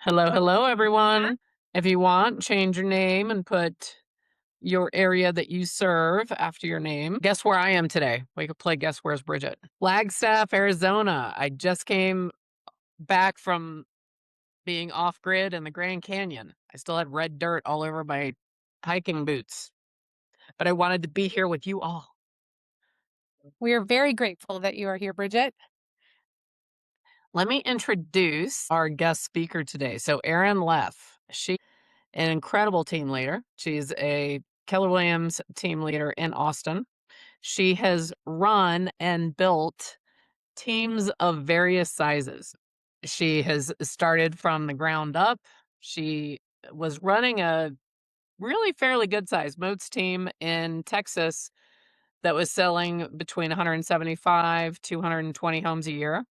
Hello, hello, everyone. If you want, change your name and put your area that you serve after your name. Guess where I am today? We could play Guess Where's Bridget? Flagstaff, Arizona. I just came back from being off grid in the Grand Canyon. I still had red dirt all over my hiking boots, but I wanted to be here with you all. We are very grateful that you are here, Bridget. Let me introduce our guest speaker today. So, Erin Leff. She an incredible team leader. She's a Keller Williams team leader in Austin. She has run and built teams of various sizes. She has started from the ground up. She was running a really fairly good sized Moats team in Texas that was selling between 175, 220 homes a year.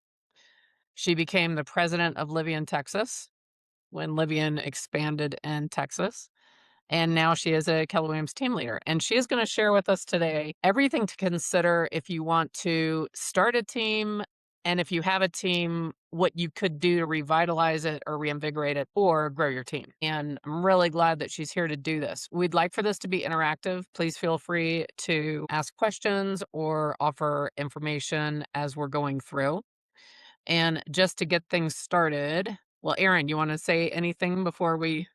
She became the president of Livian, Texas, when Livian expanded in Texas. And now she is a Keller Williams team leader. And she is going to share with us today everything to consider if you want to start a team. And if you have a team, what you could do to revitalize it or reinvigorate it or grow your team. And I'm really glad that she's here to do this. We'd like for this to be interactive. Please feel free to ask questions or offer information as we're going through. And just to get things started, well, Erin, you want to say anything before we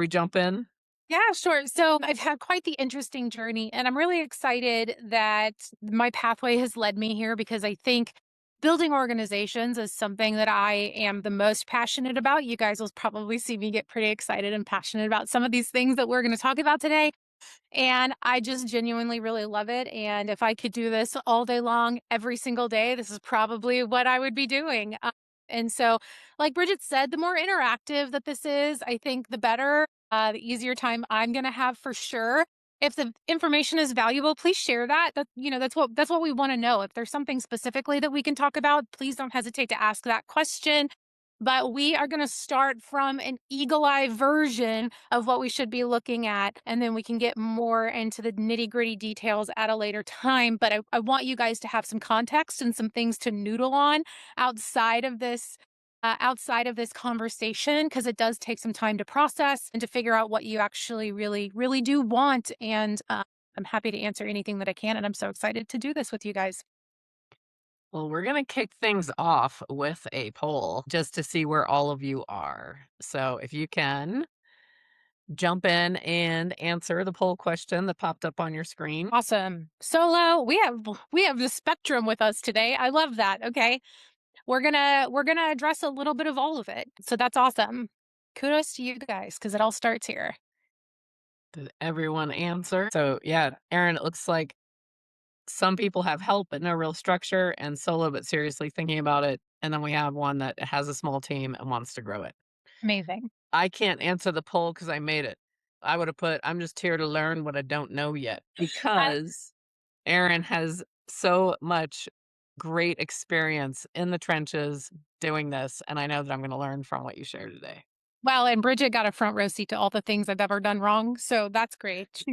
jump in? Yeah, sure. So I've had quite the interesting journey, and I'm really excited that my pathway has led me here because I think building organizations is something that I am the most passionate about. You guys will probably see me get pretty excited and passionate about some of these things that we're going to talk about today. And I just genuinely really love it. And if I could do this all day long, every single day, this is probably what I would be doing. And so, like Bridget said, the more interactive that this is, I think the better, the easier time I'm going to have for sure. If the information is valuable, please share that. That's what we want to know. If there's something specifically that we can talk about, please don't hesitate to ask that question. But we are going to start from an eagle eye version of what we should be looking at. And then we can get more into the nitty gritty details at a later time. But I want you guys to have some context and some things to noodle on outside of this. Outside of this conversation, because it does take some time to process and to figure out what you actually really, really do want. And I'm happy to answer anything that I can. And I'm so excited to do this with you guys. Well, we're going to kick things off with a poll just to see where all of you are. So if you can jump in and answer the poll question that popped up on your screen. Awesome. Solo, we have the spectrum with us today. I love that. Okay. We're gonna address a little bit of all of it. So that's awesome. Kudos to you guys because it all starts here. Did everyone answer? So, yeah, Erin, it looks like some people have help but no real structure and solo but seriously thinking about it. And then we have one that has a small team and wants to grow it. Amazing. I can't answer the poll because I made it. I would have put, I'm just here to learn what I don't know yet I, because Erin has so much great experience in the trenches doing this. And I know that I'm going to learn from what you share today. well, and Bridget got a front row seat to all the things I've ever done wrong, so that's great.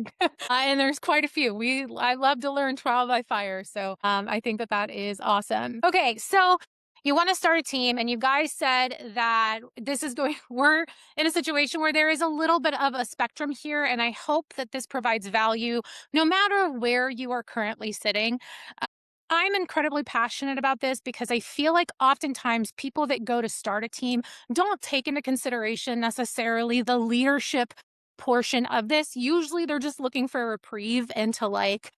And there's quite a few. I love to learn trial by fire, so I think that that is awesome. Okay, so you want to start a team, and you guys said that this is going. We're in a situation where there is a little bit of a spectrum here, and I hope that this provides value, no matter where you are currently sitting. I'm incredibly passionate about this because I feel like oftentimes people that go to start a team don't take into consideration necessarily the leadership portion of this. Usually they're just looking for a reprieve and to like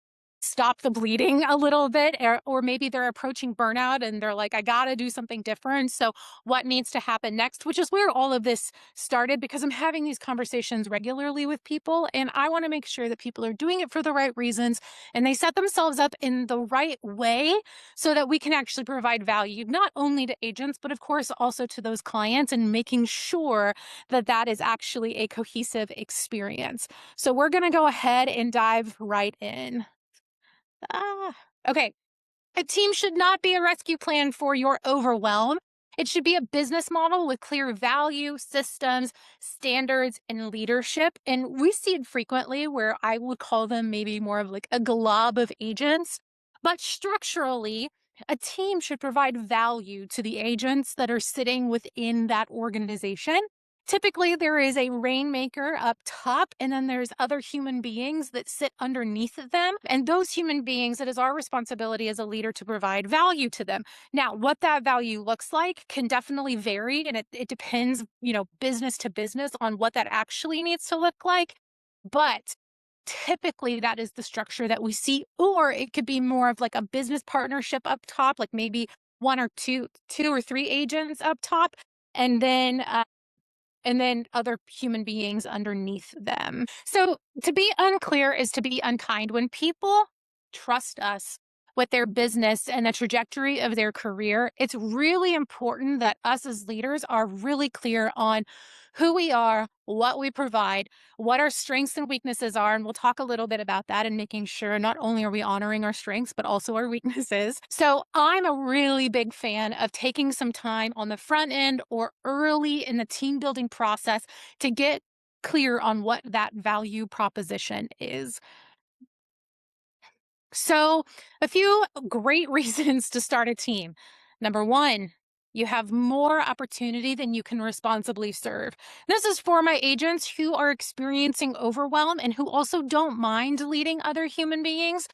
stop the bleeding a little bit, or maybe they're approaching burnout and they're like, I got to do something different. So, what needs to happen next? Which is where all of this started because I'm having these conversations regularly with people, and I want to make sure that people are doing it for the right reasons and they set themselves up in the right way so that we can actually provide value, not only to agents, but of course also to those clients, and making sure that that is actually a cohesive experience. So, we're going to go ahead and dive right in. Okay. A team should not be a rescue plan for your overwhelm. It should be a business model with clear value, systems, standards, and leadership. And we see it frequently where I would call them maybe more of like a glob of agents. But structurally, A team should provide value to the agents that are sitting within that organization. Typically, there is a rainmaker up top, and then there's other human beings that sit underneath them. And those human beings, it is our responsibility as a leader to provide value to them. Now, what that value looks like can definitely vary, and it depends, business to business on what that actually needs to look like. But typically that is the structure that we see, or it could be more of like a business partnership up top, like maybe one or two or three agents up top, and then other human beings underneath them. So to be unclear is to be unkind. When people trust us with their business and the trajectory of their career, it's really important that us as leaders are really clear on who we are, what we provide, what our strengths and weaknesses are. And we'll talk a little bit about that and making sure not only are we honoring our strengths, but also our weaknesses. So I'm a really big fan of taking some time on the front end or early in the team building process to get clear on what that value proposition is. So, a few great reasons to start a team. Number one, you have more opportunity than you can responsibly serve. This is for my agents who are experiencing overwhelm and who also don't mind leading other human beings.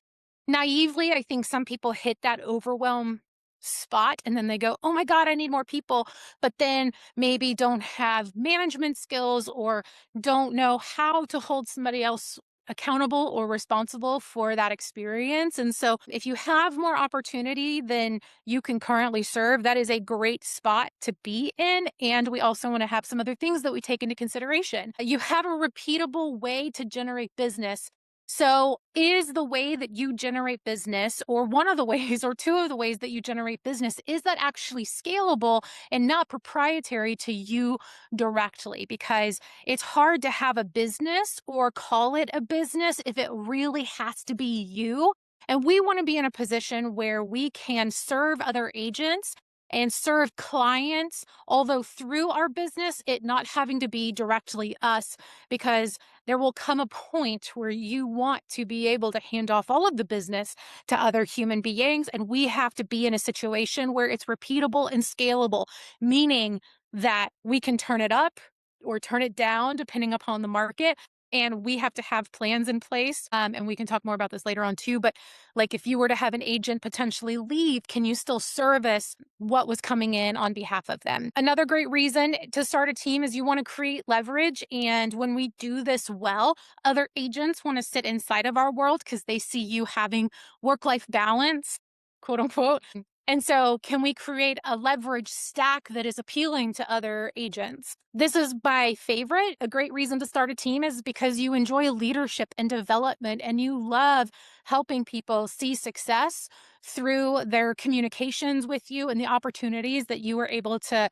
Naively, I think some people hit that overwhelm spot and then they go, oh my God, I need more people. But then maybe don't have management skills or don't know how to hold somebody else accountable or responsible for that experience. And so, if you have more opportunity than you can currently serve, that is a great spot to be in. And we also want to have some other things that we take into consideration. You have a repeatable way to generate business. So, is the way that you generate business, or one of the ways, or two of the ways that you generate business, is that actually scalable and not proprietary to you directly? Because it's hard to have a business or call it a business if it really has to be you. And we want to be in a position where we can serve other agents and serve clients, although through our business, it not having to be directly us, because there will come a point where you want to be able to hand off all of the business to other human beings. And we have to be in a situation where it's repeatable and scalable, meaning that we can turn it up or turn it down depending upon the market. And we have to have plans in place. And we can talk more about this later on too. But like if you were to have an agent potentially leave, can you still service what was coming in on behalf of them? Another great reason to start a team is you want to create leverage. And when we do this well, other agents want to sit inside of our world because they see you having work life balance, quote unquote. And so, can we create a leverage stack that is appealing to other agents? This is my favorite. A great reason to start a team is because you enjoy leadership and development and you love helping people see success through their communications with you and the opportunities that you were able to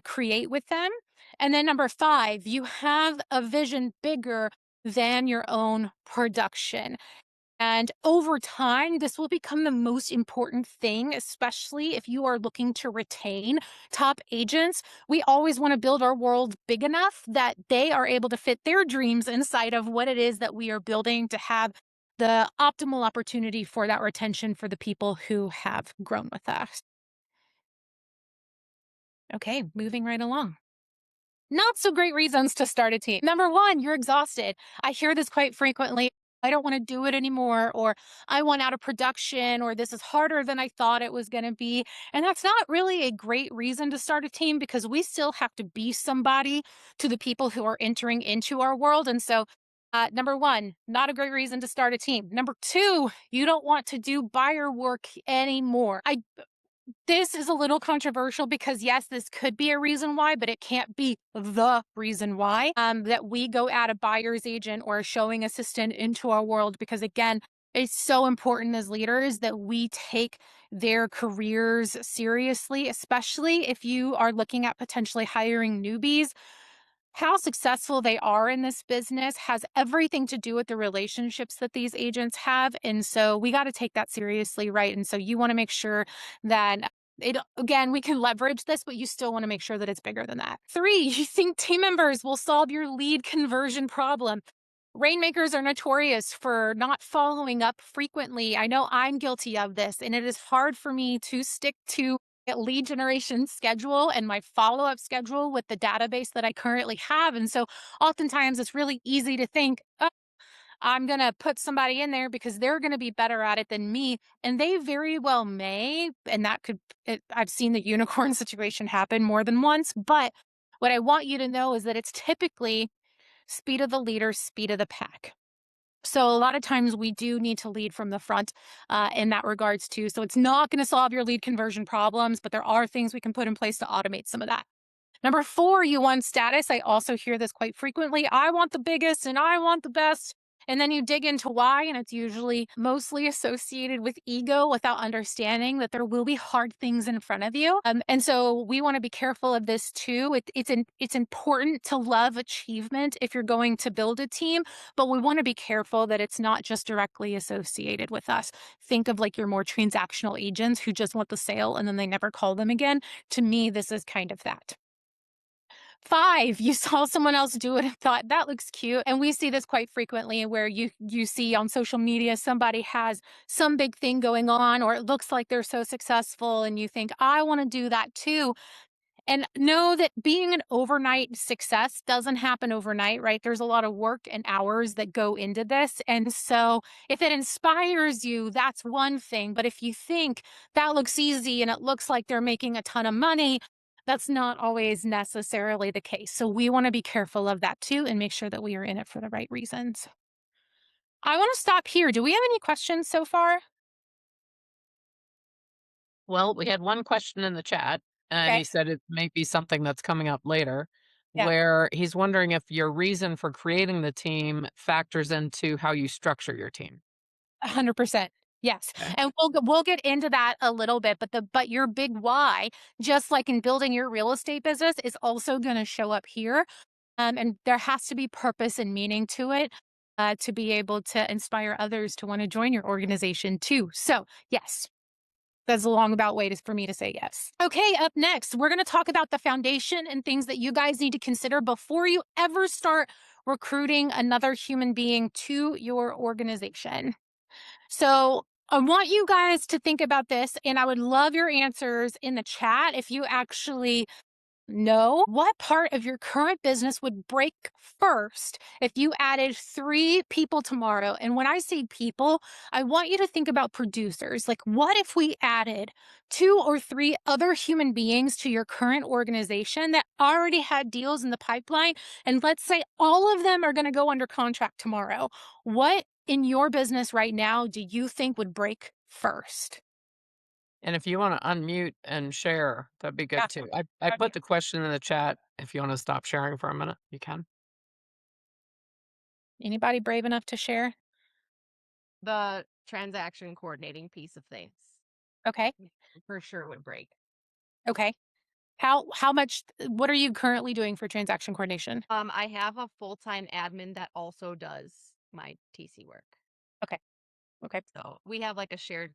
create with them. And then number 5, you have a vision bigger than your own production. And over time, this will become the most important thing, especially if you are looking to retain top agents. We always want to build our world big enough that they are able to fit their dreams inside of what it is that we are building to have the optimal opportunity for that retention for the people who have grown with us. Okay, moving right along. Not so great reasons to start a team. Number one, you're exhausted. I hear this quite frequently. I don't want to do it anymore, or I want out of production, or this is harder than I thought it was going to be. And that's not really a great reason to start a team because we still have to be somebody to the people who are entering into our world. And so, number one, not a great reason to start a team. Number two, you don't want to do buyer work anymore. This is a little controversial because yes, this could be a reason why, but it can't be the reason why that we go add a buyer's agent or a showing assistant into our world. Because again, it's so important as leaders that we take their careers seriously, especially if you are looking at potentially hiring newbies. How successful they are in this business has everything to do with the relationships that these agents have. And so we got to take that seriously, right? And so you want to make sure that again, we can leverage this, but you still want to make sure that it's bigger than that. 3, you think team members will solve your lead conversion problem. Rainmakers are notorious for not following up frequently. I know I'm guilty of this, and it is hard for me to stick to a lead generation schedule and my follow up schedule with the database that I currently have. And so oftentimes it's really easy to think, oh, I'm going to put somebody in there because they're going to be better at it than me. And they very well may. And that could, I've seen the unicorn situation happen more than once. But what I want you to know is that it's typically speed of the leader, speed of the pack. So a lot of times we do need to lead from the front in that regards too. So it's not going to solve your lead conversion problems, but there are things we can put in place to automate some of that. Number four, you want status. I also hear this quite frequently. I want the biggest and I want the best. And then you dig into why, and it's usually mostly associated with ego without understanding that there will be hard things in front of you. And so we want to be careful of this too. It's important to love achievement if you're going to build a team, but we want to be careful that it's not just directly associated with us. Think of like your more transactional agents who just want the sale and then they never call them again. To me, this is kind of that. Five, you saw someone else do it and thought that looks cute. And we see this quite frequently where you see on social media somebody has some big thing going on or it looks like they're so successful and you think, I want to do that too. And know that being an overnight success doesn't happen overnight, right? There's a lot of work and hours that go into this. And so if it inspires you, that's one thing. But if you think that looks easy and it looks like they're making a ton of money, that's not always necessarily the case. So we want to be careful of that too and make sure that we are in it for the right reasons. I want to stop here. Do we have any questions so far? Well, we had one question in the chat, and Okay. he said it may be something that's coming up later, Yeah. where he's wondering if your reason for creating the team factors into how you structure your team. 100%. Yes. Okay. And we'll get into that a little bit, but your big why, just like in building your real estate business, is also going to show up here. And there has to be purpose and meaning to it to be able to inspire others to want to join your organization too. So, yes, that's a long about way for me to say yes. Okay, up next, we're going to talk about the foundation and things that you guys need to consider before you ever start recruiting another human being to your organization. So I want you guys to think about this, and I would love your answers in the chat if you actually know what part of your current business would break first if you added three people tomorrow. And when I say people, I want you to think about producers. Like, what if we added two or three other human beings to your current organization that already had deals in the pipeline? And let's say all of them are going to go under contract tomorrow. What in your business right now do you think would break first? And if you want to unmute and share, that'd be Yeah. good too. I put the question in the chat. If you want to stop sharing for a minute, you can. Anybody brave enough to share? The transaction coordinating piece of things Okay. for sure would break. Okay. How much what are you currently doing for transaction coordination? I have a full-time admin that also does my TC work. Okay. Okay. So we have like a shared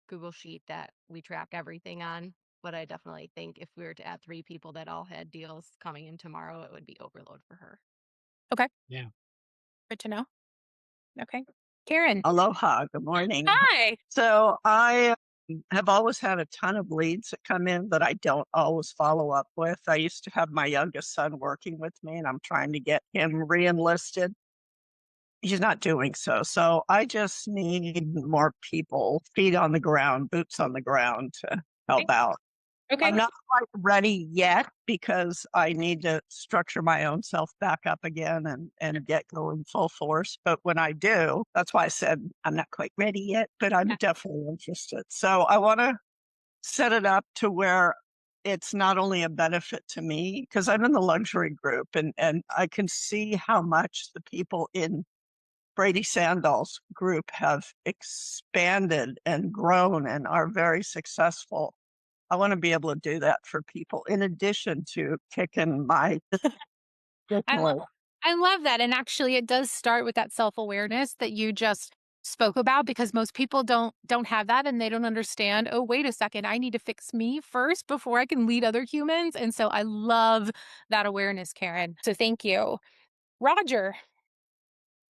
Google sheet that we track everything on. But I definitely think if we were to add three people that all had deals coming in tomorrow, it would be overload for her. Okay. Yeah. Good to know. Okay. Karen. Aloha, good morning. Hi. So I have always had a ton of leads that come in that I don't always follow up with. I used to have my youngest son working with me, and I'm trying to get him re-enlisted. He's not doing so. So I just need more people, feet on the ground, boots on the ground to Okay. help out. Okay. I'm not quite ready yet because I need to structure my own self back up again and get going full force. But when I do, that's why I said I'm not quite ready yet, but I'm Yeah. definitely interested. So I want to set it up to where it's not only a benefit to me because I'm in the luxury group and I can see how much the people in Brady Sandal's group have expanded and grown and are very successful. I want to be able to do that for people in addition to kicking my I love additional. I love that. And actually it does start with that self-awareness that you just spoke about because most people don't have that and they don't understand, oh, wait a second, I need to fix me first before I can lead other humans. And so I love that awareness, Karen. So thank you. Roger.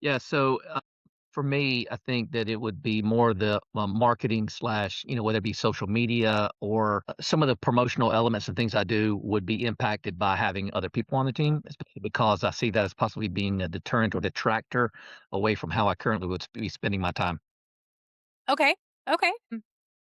Yeah, so, for me, I think that it would be more the, marketing slash, whether it be social media or, some of the promotional elements and things I do would be impacted by having other people on the team, especially because I see that as possibly being a deterrent or detractor away from how I currently would be spending my time. Okay. Okay.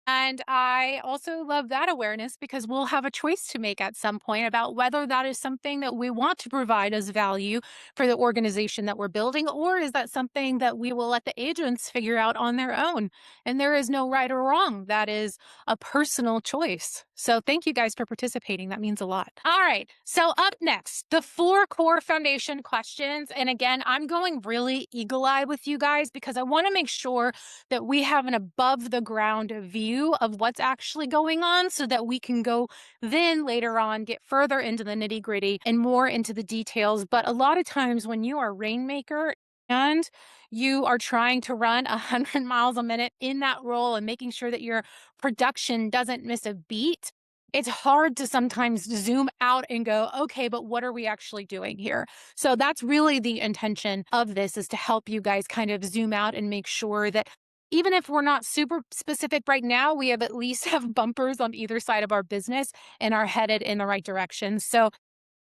And I also love that awareness because we'll have a choice to make at some point about whether that is something that we want to provide as value for the organization that we're building, or is that something that we will let the agents figure out on their own? And there is no right or wrong. That is a personal choice. So thank you guys for participating. That means a lot. All right. So up next, the four core foundation questions. And again, I'm going really eagle eye with you guys because I want to make sure that we have an above the ground view of what's actually going on so that we can go then later on get further into the nitty gritty and more into the details. But a lot of times when you are rainmaker and you are trying to run 100 miles a minute in that role and making sure that your production doesn't miss a beat, it's hard to sometimes zoom out and go, okay, but what are we actually doing here? So that's really the intention of this, is to help you guys kind of zoom out and make sure that even if we're not super specific right now, we have at least have bumpers on either side of our business and are headed in the right direction. So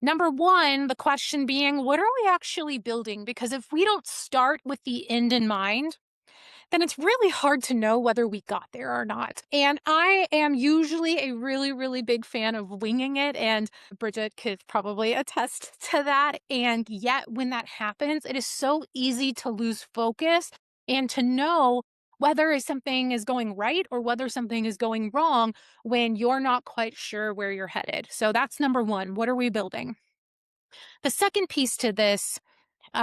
number one, the question being, what are we actually building? Because if we don't start with the end in mind, then it's really hard to know whether we got there or not. And I am usually a really, really big fan of winging it. And Bridget could probably attest to that. And yet, when that happens, it is so easy to lose focus and to know whether something is going right or whether something is going wrong when you're not quite sure where you're headed. So that's number one. What are we building? The second piece to this,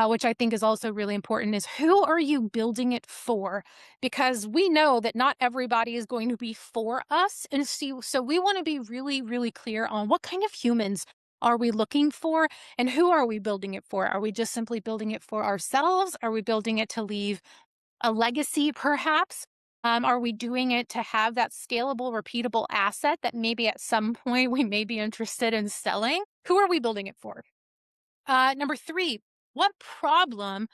which I think is also really important, is who are you building it for? Because we know that not everybody is going to be for us. And so we want to be really, really clear on what kind of humans are we looking for and who are we building it for? Are we just simply building it for ourselves? Are we building it to leave a legacy, perhaps? Are we doing it to have that scalable, repeatable asset that maybe at some point we may be interested in selling? Who are we building it for? Number three, what problem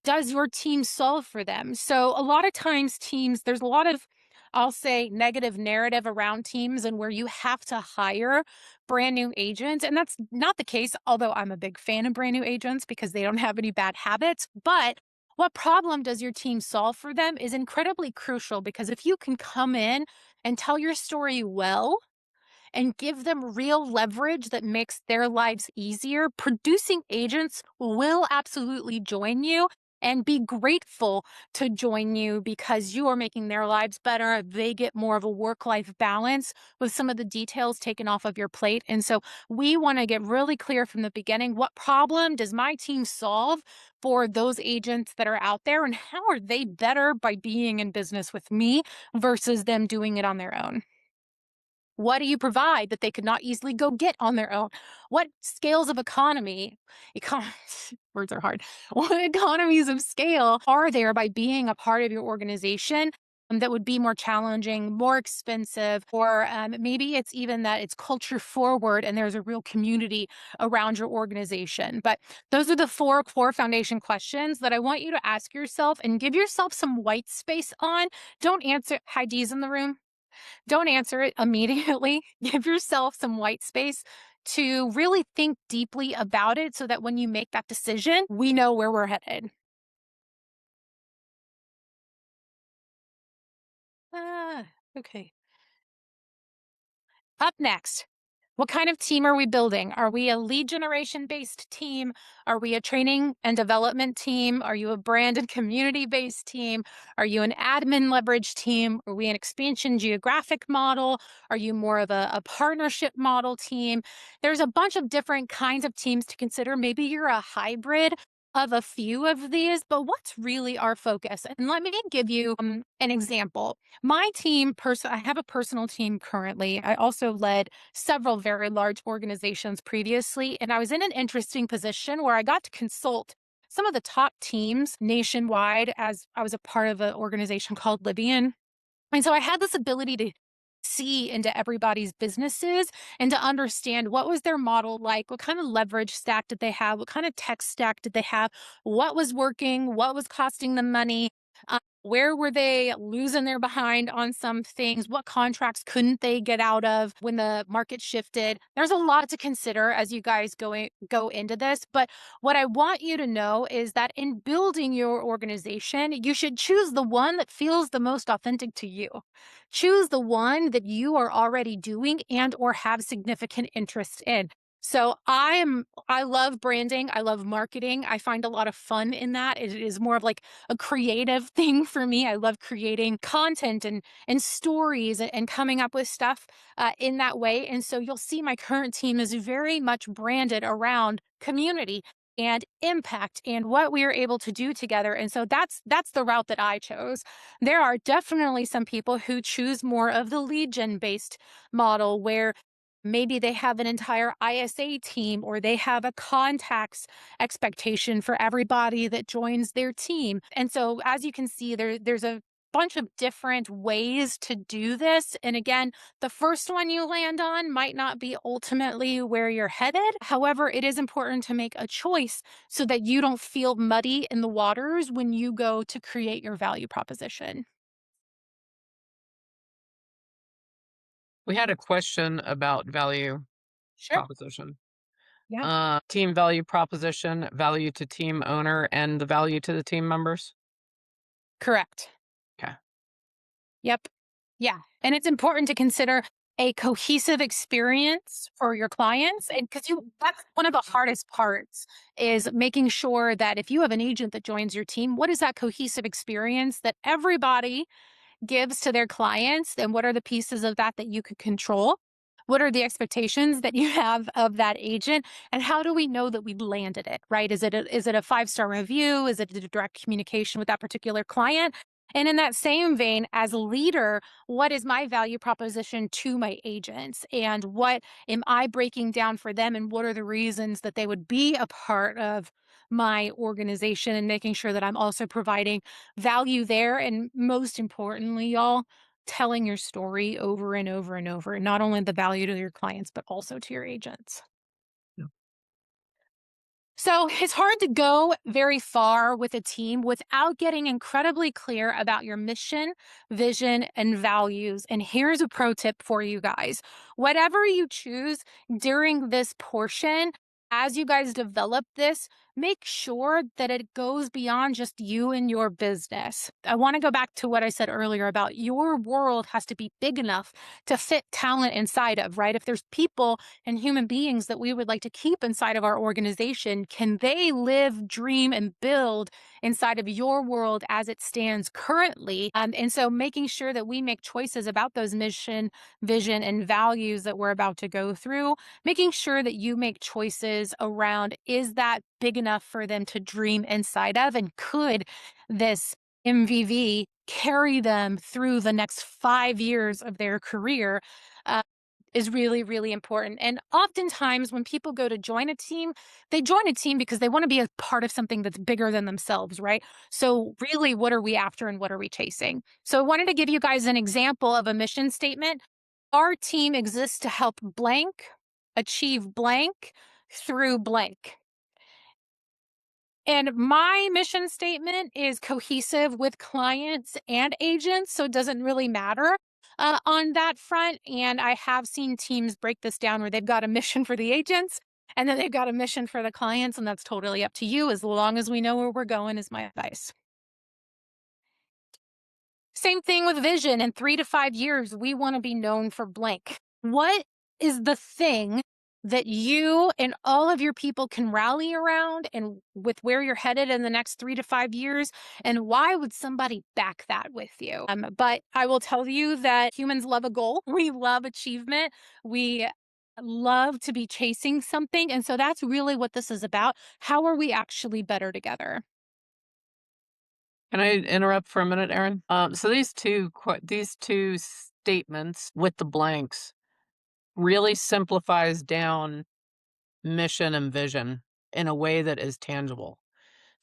does your team solve for them? So a lot of times teams, there's a lot of, I'll say, negative narrative around teams and where you have to hire brand new agents. And that's not the case, although I'm a big fan of brand new agents because they don't have any bad habits. But what problem does your team solve for them is incredibly crucial, because if you can come in and tell your story well, and give them real leverage that makes their lives easier, producing agents will absolutely join you and be grateful to join you because you are making their lives better. They get more of a work-life balance with some of the details taken off of your plate. And so we want to get really clear from the beginning, what problem does my team solve for those agents that are out there, and how are they better by being in business with me versus them doing it on their own? What do you provide that they could not easily go get on their own? What scales of econ words are hard. What economies of scale are there by being a part of your organization that would be more challenging, more expensive, or maybe it's even that it's culture forward and there's a real community around your organization. But those are the four core foundation questions that I want you to ask yourself and give yourself some white space on. Don't answer. Hi, D's in the room. Don't answer it immediately. Give yourself some white space to really think deeply about it so that when you make that decision, we know where we're headed. Ah, okay. Up next, what kind of team are we building? Are we a lead generation based team? Are we a training and development team? Are you a brand and community based team? Are you an admin leverage team? Are we an expansion geographic model? Are you more of a partnership model team? There's a bunch of different kinds of teams to consider. Maybe you're a hybrid of a few of these, but what's really our focus? And let me give you an example. My team, I have a personal team currently. I also led several very large organizations previously, and I was in an interesting position where I got to consult some of the top teams nationwide as I was a part of an organization called Libyan. And so I had this ability to see into everybody's businesses and to understand what was their model like, what kind of leverage stack did they have, what kind of tech stack did they have, what was working, what was costing them money, where were they losing their behind on some things, what contracts couldn't they get out of when the market shifted. There's a lot to consider as you guys go into this, but what I want you to know is that in building your organization, you should choose the one that feels the most authentic to you. Choose the one that you are already doing and or have significant interest in. So I love branding, I love marketing. I find a lot of fun in that. It is more of like a creative thing for me. I love creating content and stories and coming up with stuff in that way. And so you'll see my current team is very much branded around community and impact and what we are able to do together. And so that's the route that I chose. There are definitely some people who choose more of the lead gen based model where maybe they have an entire ISA team or they have a contacts expectation for everybody that joins their team. And so as you can see, there's a bunch of different ways to do this. And again, the first one you land on might not be ultimately where you're headed. However, it is important to make a choice so that you don't feel muddy in the waters when you go to create your value proposition. We had a question about value Sure. proposition. Yeah. Team value proposition, value to team owner, and the value to the team members. Correct. Okay. Yep. Yeah. And it's important to consider a cohesive experience for your clients. And because that's one of the hardest parts is making sure that if you have an agent that joins your team, what is that cohesive experience that everybody gives to their clients, and what are the pieces of that that you could control? What are the expectations that you have of that agent? And how do we know that we landed it, right? Is it a five-star review? Is it a direct communication with that particular client? And in that same vein, as a leader, what is my value proposition to my agents? And what am I breaking down for them? And what are the reasons that they would be a part of my organization, and making sure that I'm also providing value there. And most importantly, y'all, telling your story over and over and over, and not only the value to your clients, but also to your agents. Yeah. So it's hard to go very far with a team without getting incredibly clear about your mission, vision, and values. And here's a pro tip for you guys. Whatever you choose during this portion, as you guys develop this, make sure that it goes beyond just you and your business. I want to go back to what I said earlier about your world has to be big enough to fit talent inside of, right? If there's people and human beings that we would like to keep inside of our organization, can they live, dream, and build inside of your world as it stands currently? And so making sure that we make choices about those mission, vision, and values that we're about to go through, making sure that you make choices around, is that big enough for them to dream inside of? And could this MVV carry them through the next 5 years of their career? Uh, is really, really important. And oftentimes, when people go to join a team, they join a team because they want to be a part of something that's bigger than themselves, right? So, really, what are we after and what are we chasing? So, I wanted to give you guys an example of a mission statement. Our team exists to help blank achieve blank through blank. And my mission statement is cohesive with clients and agents, so it doesn't really matter on that front. And I have seen teams break this down where they've got a mission for the agents and then they've got a mission for the clients, and that's totally up to you as long as we know where we're going, is my advice. Same thing with vision. In 3 to 5 years, we want to be known for blank. What is the thing that you and all of your people can rally around and with where you're headed in the next 3 to 5 years? And why would somebody back that with you? But I will tell you that humans love a goal. We love achievement. We love to be chasing something. And so that's really what this is about. How are we actually better together? Can I interrupt for a minute, Erin? So these two statements with the blanks really simplifies down mission and vision in a way that is tangible.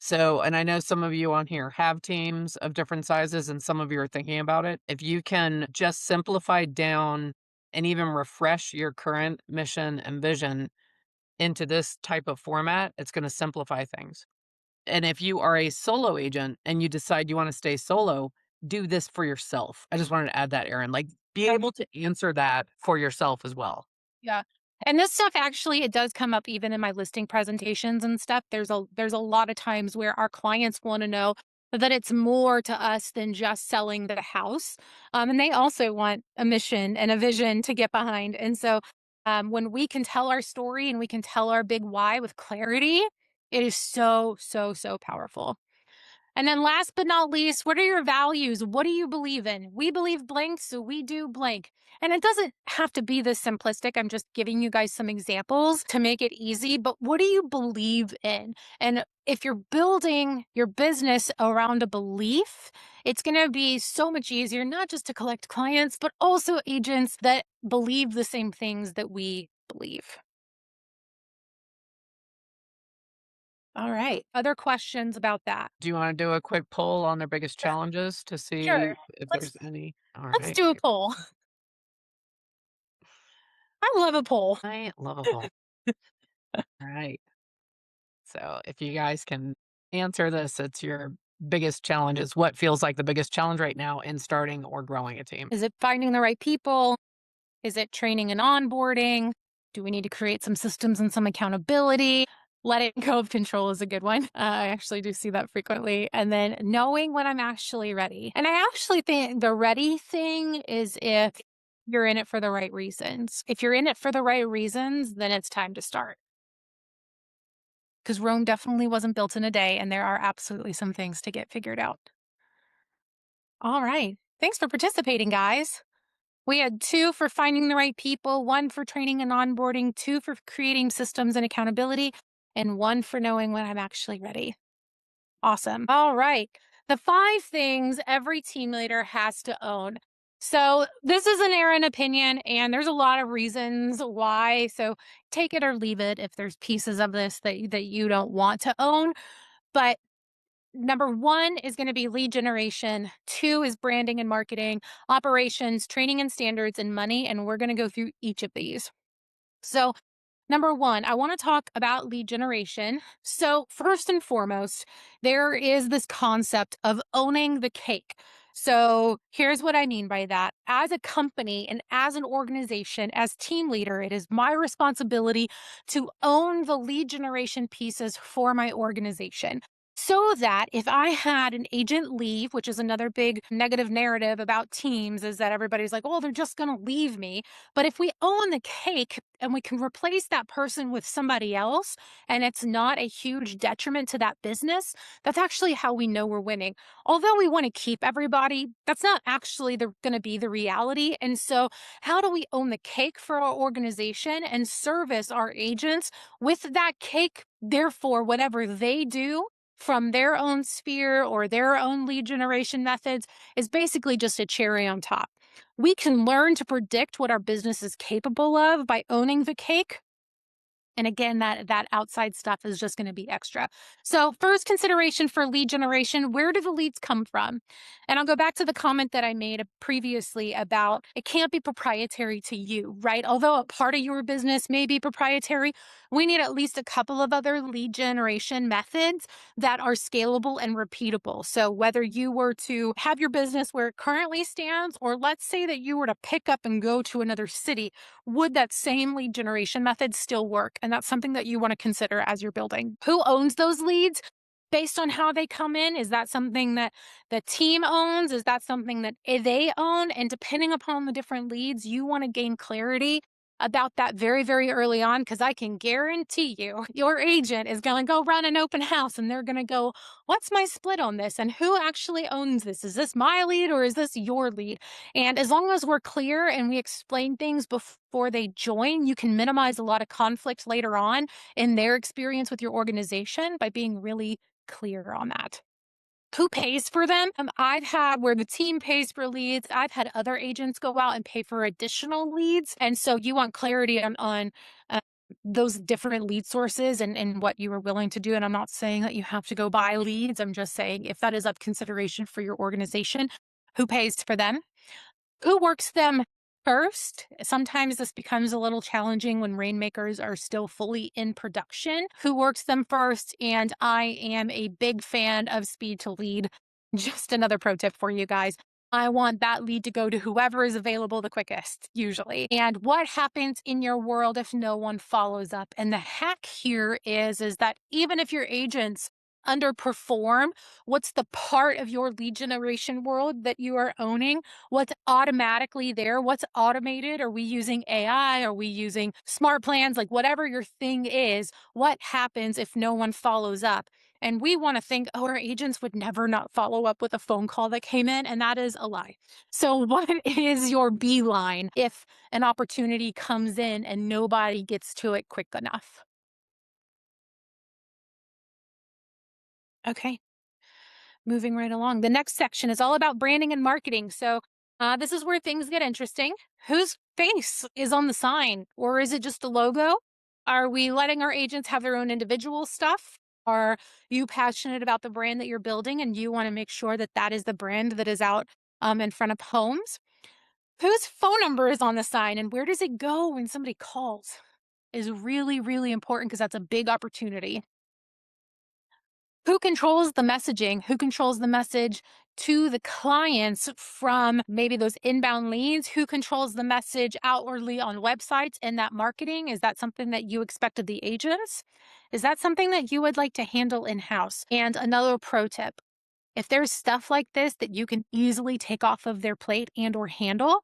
So, and I know some of you on here have teams of different sizes and some of you are thinking about it. If you can just simplify down and even refresh your current mission and vision into this type of format, it's going to simplify things. And if you are a solo agent and you decide you want to stay solo, do this for yourself. I just wanted to add that, Erin. Like, be Yeah. able to answer that for yourself as well. Yeah. And this stuff actually it does come up even in my listing presentations and stuff. There's a lot of times where our clients want to know that it's more to us than just selling the house. And they also want a mission and a vision to get behind. And so when we can tell our story and we can tell our big why with clarity, it is so, so, so powerful. And then last but not least, what are your values? What do you believe in? We believe blank, so we do blank. And it doesn't have to be this simplistic. I'm just giving you guys some examples to make it easy. But what do you believe in? And if you're building your business around a belief, it's going to be so much easier, not just to collect clients, but also agents that believe the same things that we believe. All right. Other questions about that? Do you want to do a quick poll on their biggest challenges to see Sure. if Let's there's any? All let's right. do a poll. I love a poll. I love a poll. All right. So if you guys can answer this, it's your biggest challenges. What feels like the biggest challenge right now in starting or growing a team? Is it finding the right people? Is it training and onboarding? Do we need to create some systems and some accountability? Letting go of control is a good one. I actually do see that frequently. And then knowing when I'm actually ready. And I actually think the ready thing is if you're in it for the right reasons. If you're in it for the right reasons, then it's time to start. Because Rome definitely wasn't built in a day, and there are absolutely some things to get figured out. All right. Thanks for participating, guys. We had 2 for finding the right people, 1 for training and onboarding, 2 for creating systems and accountability, and 1 for knowing when I'm actually ready. Awesome. All right. The 5 things every team leader has to own. So, this is an Erin opinion, and there's a lot of reasons why. So, take it or leave it if there's pieces of this that you don't want to own. But number 1 is going to be lead generation. 2 is branding and marketing, operations, training and standards, and money. And we're going to go through each of these. So, number 1, I want to talk about lead generation. So, first and foremost, there is this concept of owning the cake. So, here's what I mean by that. As a company and as an organization, as team leader, it is my responsibility to own the lead generation pieces for my organization. So that if I had an agent leave, which is another big negative narrative about teams, is that everybody's like, oh, they're just going to leave me. But if we own the cake and we can replace that person with somebody else, and it's not a huge detriment to that business, that's actually how we know we're winning. Although we want to keep everybody, that's not actually going to be the reality. And so, how do we own the cake for our organization and service our agents with that cake? Therefore, whatever they do from their own sphere or their own lead generation methods is basically just a cherry on top. We can learn to predict what our business is capable of by owning the cake. And again, that outside stuff is just going to be extra. So first consideration for lead generation, where do the leads come from? And I'll go back to the comment that I made previously about it can't be proprietary to you, right? Although a part of your business may be proprietary, we need at least a couple of other lead generation methods that are scalable and repeatable. So whether you were to have your business where it currently stands, or let's say that you were to pick up and go to another city, would that same lead generation method still work? And that's something that you want to consider as you're building. Who owns those leads? Based on how they come in, is that something that the team owns? Is that something that they own? And depending upon the different leads, you want to gain clarity about that very, very early on, because I can guarantee you your agent is going to go run an open house and they're going to go, what's my split on this? And who actually owns this? Is this my lead or is this your lead? And as long as we're clear and we explain things before they join, you can minimize a lot of conflict later on in their experience with your organization by being really clear on that. Who pays for them? I've had where the team pays for leads. I've had other agents go out and pay for additional leads. And so you want clarity on those different lead sources and what you are willing to do. And I'm not saying that you have to go buy leads. I'm just saying if that is of consideration for your organization, who pays for them? Who works them first? Sometimes this becomes a little challenging when rainmakers are still fully in production. Who works them first? And I am a big fan of speed to lead. Just another pro tip for you guys. I want that lead to go to whoever is available the quickest, usually. And what happens in your world if no one follows up? And the hack here is that even if your agents underperform, what's the part of your lead generation world that you are owning? What's automatically there? What's automated? Are we using AI? Are we using smart plans? Like whatever your thing is, what happens if no one follows up? And we want to think, oh, our agents would never not follow up with a phone call that came in. And that is a lie. So, what is your beeline if an opportunity comes in and nobody gets to it quick enough? Okay. Moving right along. The next section is all about branding and marketing. So, this is where things get interesting. Whose face is on the sign, or is it just a logo? Are we letting our agents have their own individual stuff? Are you passionate about the brand that you're building and you want to make sure that that is the brand that is out in front of homes? Whose phone number is on the sign and where does it go when somebody calls? Is really, really important because that's a big opportunity. Who controls the messaging? Who controls the message to the clients from maybe those inbound leads? Who controls the message outwardly on websites and that marketing? Is that something that you expect of the agents? Is that something that you would like to handle in-house? And another pro tip, if there's stuff like this that you can easily take off of their plate and or handle,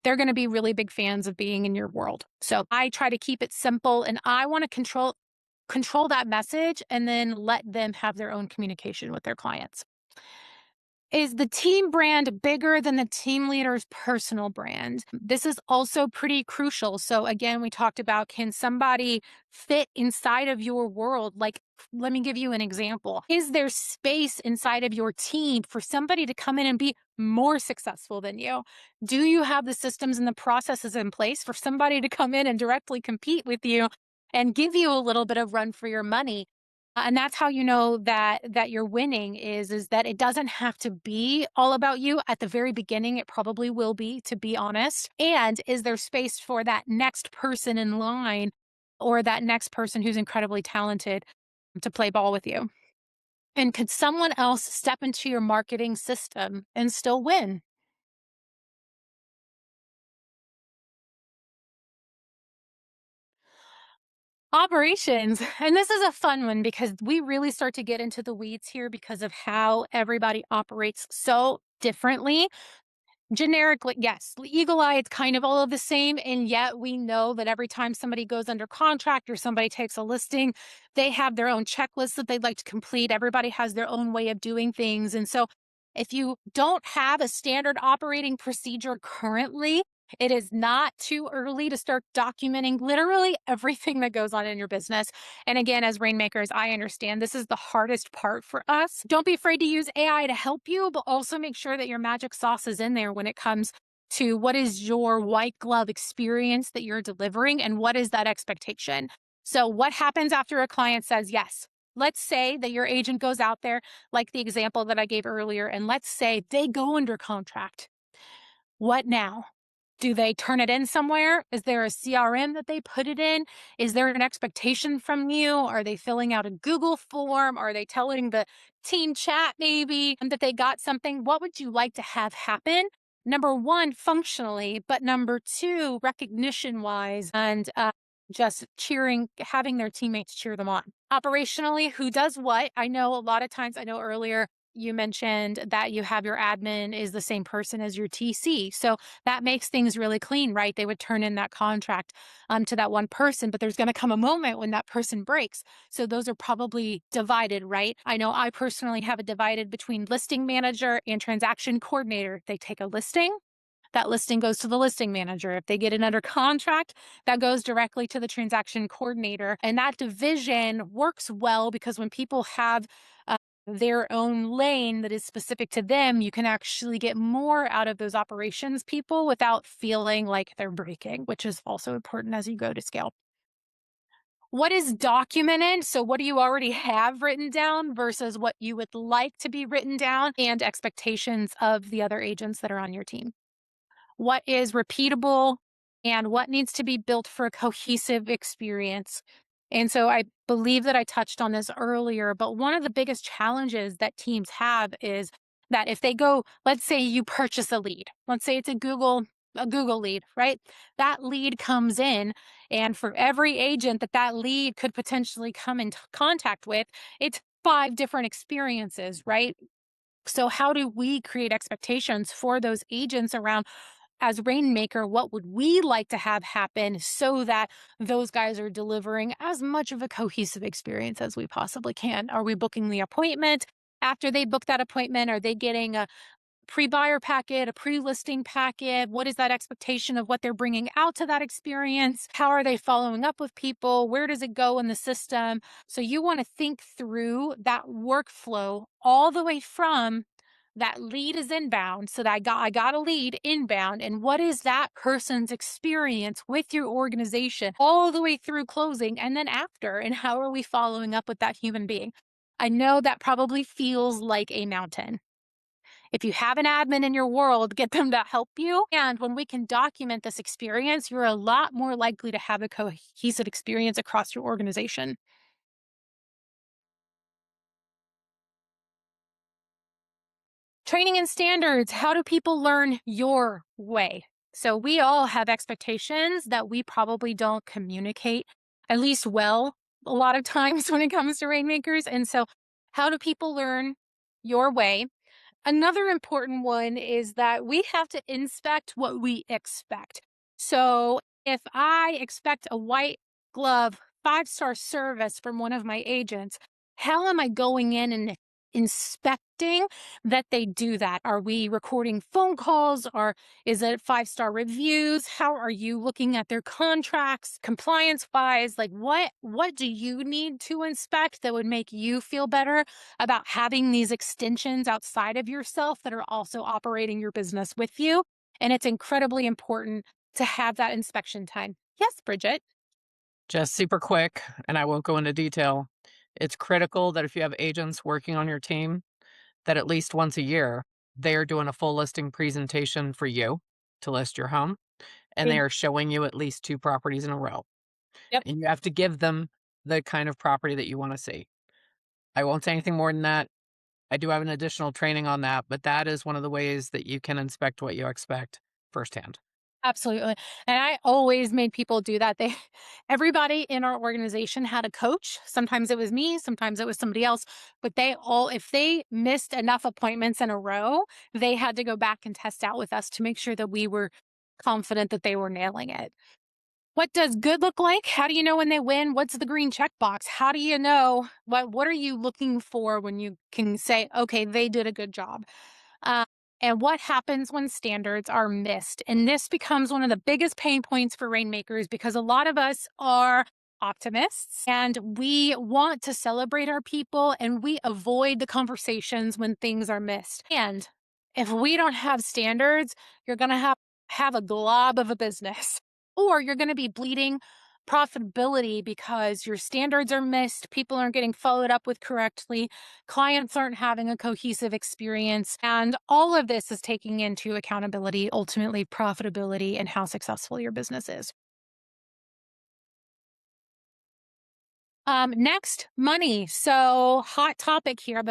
they're going to be really big fans of being in your world. So I try to keep it simple and I want to control that message and then let them have their own communication with their clients. Is the team brand bigger than the team leader's personal brand? This is also pretty crucial. So, again, we talked about can somebody fit inside of your world? Like, let me give you an example. Is there space inside of your team for somebody to come in and be more successful than you? Do you have the systems and the processes in place for somebody to come in and directly compete with you and give you a little bit of run for your money? And that's how you know that you're winning is that it doesn't have to be all about you. At the very beginning, it probably will be, to be honest. And is there space for that next person in line or that next person who's incredibly talented to play ball with you? And could someone else step into your marketing system and still win? Operations. And this is a fun one because we really start to get into the weeds here because of how everybody operates so differently. Generically, yes, eagle eye, it's kind of all of the same. And yet we know that every time somebody goes under contract or somebody takes a listing, they have their own checklist that they'd like to complete. Everybody has their own way of doing things. And so if you don't have a standard operating procedure currently, it is not too early to start documenting literally everything that goes on in your business. And again, as rainmakers, I understand this is the hardest part for us. Don't be afraid to use AI to help you, but also make sure that your magic sauce is in there when it comes to what is your white glove experience that you're delivering and what is that expectation. So, what happens after a client says yes? Let's say that your agent goes out there, like the example that I gave earlier, and let's say they go under contract. What now? Do they turn it in somewhere? Is there a CRM that they put it in? Is there an expectation from you? Are they filling out a Google form? Are they telling the team chat maybe that they got something? What would you like to have happen? Number one, functionally, but number two, recognition wise, and just cheering, having their teammates cheer them on. Operationally, who does what? I know a lot of times, I know earlier you mentioned that you have your admin is the same person as your TC. So that makes things really clean, right? They would turn in that contract to that one person, but there's going to come a moment when that person breaks. So those are probably divided, right? I know I personally have it divided between listing manager and transaction coordinator. They take a listing. That listing goes to the listing manager. If they get it under contract, that goes directly to the transaction coordinator. And that division works well because when people have their own lane that is specific to them, you can actually get more out of those operations people without feeling like they're breaking, which is also important as you go to scale. what is documented? So, what do you already have written down versus what you would like to be written down, and expectations of the other agents that are on your team? What is repeatable and what needs to be built for a cohesive experience? And so I believe that I touched on this earlier, but one of the biggest challenges that teams have is that if they go, let's say you purchase a lead, let's say it's a Google lead, right? That lead comes in, and for every agent that that lead could potentially come in contact with, it's 5 different experiences, right? So how do we create expectations for those agents around, as Rainmaker, what would we like to have happen so that those guys are delivering as much of a cohesive experience as we possibly can? Are we booking the appointment? After they book that appointment, are they getting a pre-buyer packet, a pre-listing packet? What is that expectation of what they're bringing out to that experience? How are they following up with people? Where does it go in the system? So you want to think through that workflow all the way from that lead is inbound. So that I got a lead inbound, and what is that person's experience with your organization all the way through closing, and then after, and how are we following up with that human being? I know that probably feels like a mountain. If you have an admin in your world, get them to help you. And when we can document this experience, you're a lot more likely to have a cohesive experience across your organization. Training and standards. How do people learn your way? So we all have expectations that we probably don't communicate at least well a lot of times when it comes to rainmakers. And so how do people learn your way? Another important one is that we have to inspect what we expect. So if I expect a white glove 5-star service from one of my agents, how am I going in and inspecting that they do that? Are we recording phone calls, or is it 5-star reviews? How are you looking at their contracts compliance wise? Like what do you need to inspect that would make you feel better about having these extensions outside of yourself that are also operating your business with you? And it's incredibly important to have that inspection time. Yes, Bridget. Just super quick, and I won't go into detail. It's critical that if you have agents working on your team, that at least once a year, they are doing a full listing presentation for you to list your home, and they Big. are showing you at least 2 properties in a row, Yep. and you have to give them the kind of property that you wanna see. I won't say anything more than that. I do have an additional training on that, but that is one of the ways that you can inspect what you expect firsthand. Absolutely. And I always made people do that. Everybody in our organization had a coach. Sometimes it was me, sometimes it was somebody else, but they all, if they missed enough appointments in a row, they had to go back and test out with us to make sure that we were confident that they were nailing it. What does good look like? How do you know when they win? What's the green check box? How do you know what are you looking for when you can say, okay, they did a good job? Uh, and what happens when standards are missed? And this becomes one of the biggest pain points for rainmakers, because a lot of us are optimists and we want to celebrate our people, and we avoid the conversations when things are missed. And if we don't have standards, you're going to have a glob of a business, or you're going to be bleeding profitability because your standards are missed, people aren't getting followed up with correctly, clients aren't having a cohesive experience. And all of this is taking into accountability, ultimately profitability, and how successful your business is. Next, money. So hot topic here.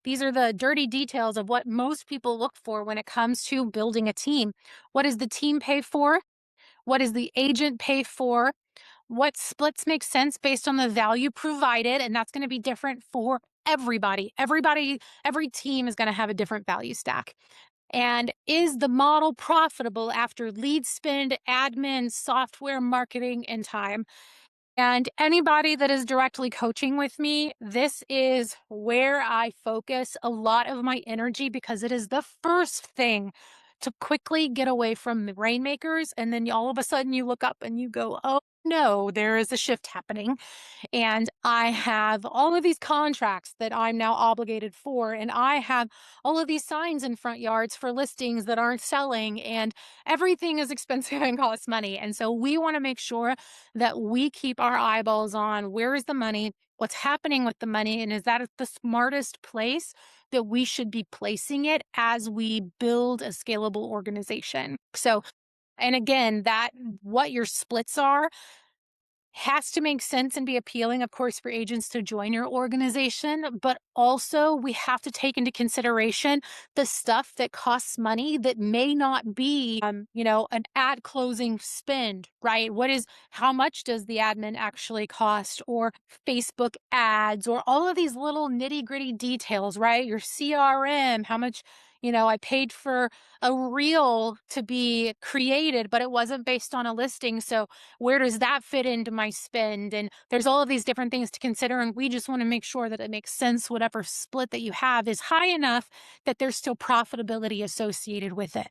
These are the dirty details of what most people look for when it comes to building a team. What does the team pay for? What does the agent pay for? What splits make sense based on the value provided? And that's going to be different for everybody. Every team is going to have a different value stack. And is the model profitable after lead spend, admin, software, marketing, and time? And anybody that is directly coaching with me, this is where I focus a lot of my energy, because it is the first thing to quickly get away from the rainmakers. And then all of a sudden you look up and you go, oh No, there is a shift happening. And I have all of these contracts that I'm now obligated for. And I have all of these signs in front yards for listings that aren't selling. And everything is expensive and costs money. And so we want to make sure that we keep our eyeballs on where is the money, what's happening with the money, and is that the smartest place that we should be placing it as we build a scalable organization. So, and again, that what your splits are has to make sense and be appealing, of course, for agents to join your organization. But also, we have to take into consideration the stuff that costs money that may not be, an ad closing spend, right? How much does the admin actually cost, or Facebook ads, or all of these little nitty gritty details, right? Your CRM, how much, I paid for a reel to be created, but it wasn't based on a listing. So, where does that fit into my spend? And there's all of these different things to consider. And we just want to make sure that it makes sense. Whatever split that you have is high enough that there's still profitability associated with it,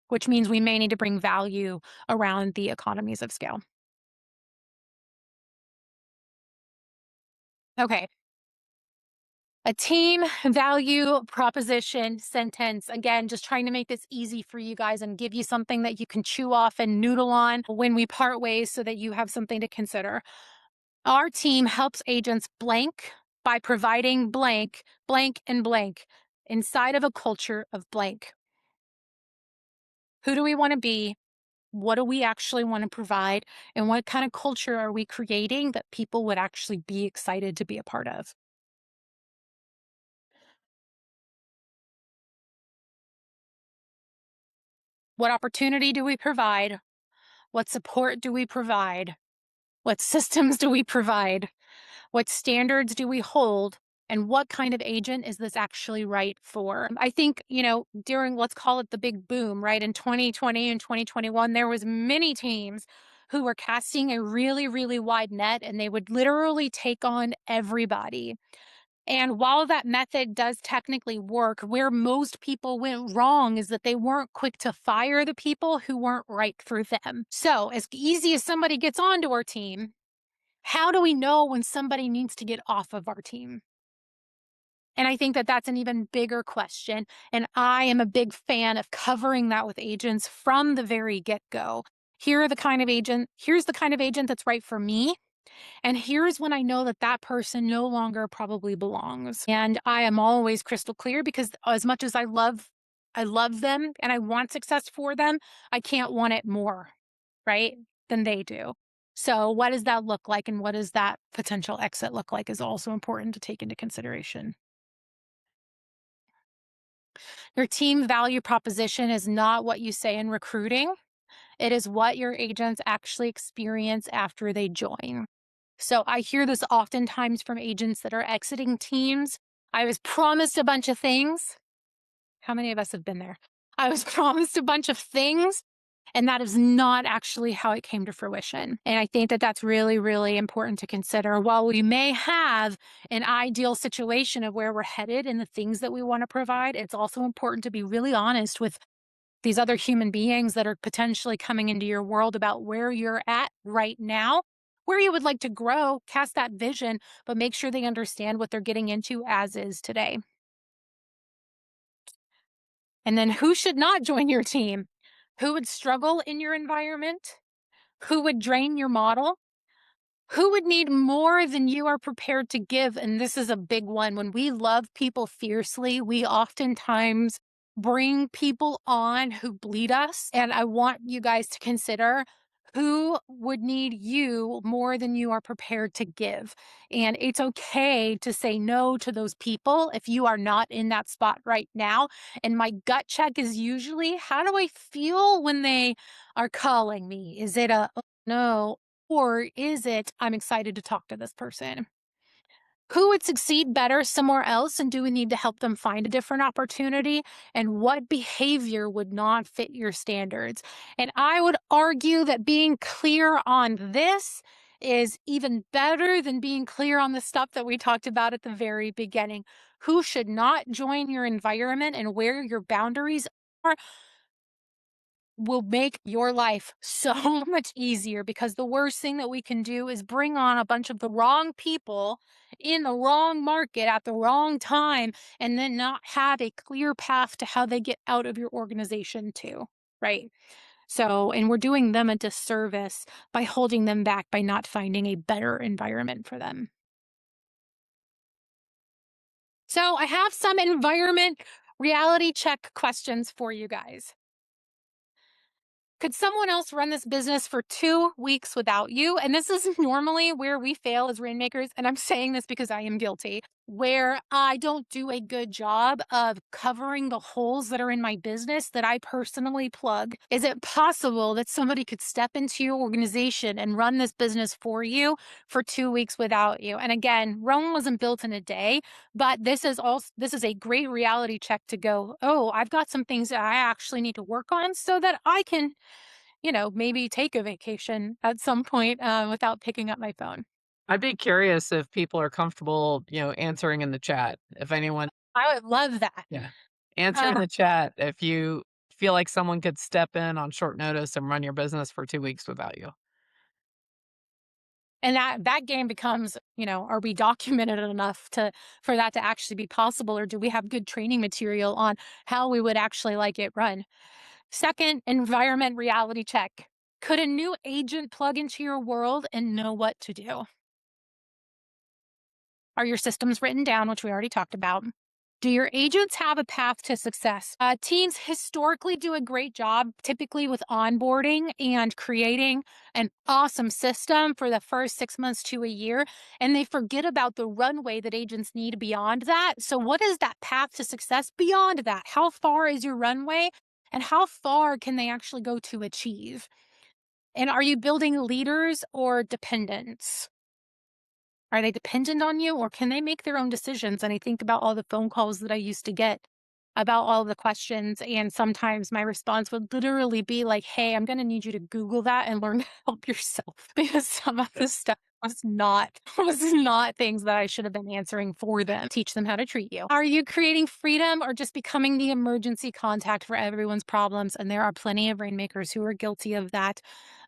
which means we may need to bring value around the economies of scale. Okay. A team value proposition sentence. Again, just trying to make this easy for you guys and give you something that you can chew off and noodle on when we part ways so that you have something to consider. Our team helps agents blank by providing blank, blank, and blank inside of a culture of blank. Who do we want to be? What do we actually want to provide? And what kind of culture are we creating that people would actually be excited to be a part of? What opportunity do we provide? What support do we provide? What systems do we provide? What standards do we hold? And what kind of agent is this actually right for? I think, during, let's call it the big boom, right? In 2020 and 2021, there was many teams who were casting a really, really wide net, and they would literally take on everybody. And while that method does technically work, where most people went wrong is that they weren't quick to fire the people who weren't right for them. So, as easy as somebody gets onto our team, how do we know when somebody needs to get off of our team? And I think that that's an even bigger question. And I am a big fan of covering that with agents from the very get go. Here's the kind of agent that's right for me. And here's when I know that that person no longer probably belongs. And I am always crystal clear, because as much as I love them and I want success for them, I can't want it more, right, than they do. So what does that look like, and what does that potential exit look like is also important to take into consideration. Your team value proposition is not what you say in recruiting. It is what your agents actually experience after they join. So I hear this oftentimes from agents that are exiting teams. I was promised a bunch of things. How many of us have been there? I was promised a bunch of things, and that is not actually how it came to fruition. And I think that that's really, really important to consider. While we may have an ideal situation of where we're headed and the things that we want to provide, it's also important to be really honest with these other human beings that are potentially coming into your world about where you're at right now, where you would like to grow, cast that vision, but make sure they understand what they're getting into as is today. And then who should not join your team? Who would struggle in your environment? Who would drain your model? Who would need more than you are prepared to give? And this is a big one. When we love people fiercely, we oftentimes bring people on who bleed us. And I want you guys to consider who would need you more than you are prepared to give. And it's okay to say no to those people if you are not in that spot right now. And my gut check is usually, how do I feel when they are calling me? Is it a, "Oh, no," or is it, I'm excited to talk to this person? Who would succeed better somewhere else? And do we need to help them find a different opportunity? And what behavior would not fit your standards? And I would argue that being clear on this is even better than being clear on the stuff that we talked about at the very beginning. Who should not join your environment and where your boundaries are? will make your life so much easier, because the worst thing that we can do is bring on a bunch of the wrong people in the wrong market at the wrong time and then not have a clear path to how they get out of your organization too, right? So, and we're doing them a disservice by holding them back by not finding a better environment for them. So, I have some environment reality check questions for you guys. Could someone else run this business for 2 weeks without you? And this is normally where we fail as rainmakers. And I'm saying this because I am guilty, where I don't do a good job of covering the holes that are in my business that I personally plug. Is it possible that somebody could step into your organization and run this business for you for 2 weeks without you? And again, Rome wasn't built in a day, but this is a great reality check to go, oh, I've got some things that I actually need to work on so that I can, maybe take a vacation at some point without picking up my phone. I'd be curious if people are comfortable, answering in the chat. If anyone, I would love that. yeah, answer in Uh, the chat if you feel like someone could step in on short notice and run your business for 2 weeks without you. and that game becomes, are we documented enough to for that to actually be possible, or do we have good training material on how we would actually like it run? Second, environment reality check. Could a new agent plug into your world and know what to do? Are your systems written down, which we already talked about? Do your agents have a path to success? Teams historically do a great job, typically with onboarding and creating an awesome system for the first 6 months to a year, and they forget about the runway that agents need beyond that. So, what is that path to success beyond that? How far is your runway, and how far can they actually go to achieve? And are you building leaders or dependents? Are they dependent on you, or can they make their own decisions? And I think about all the phone calls that I used to get about all the questions. And sometimes my response would literally be like, hey, I'm going to need you to Google that and learn to help yourself, because some of this stuff was not things that I should have been answering for them. Teach them how to treat you. Are you creating freedom or just becoming the emergency contact for everyone's problems? And there are plenty of rainmakers who are guilty of that.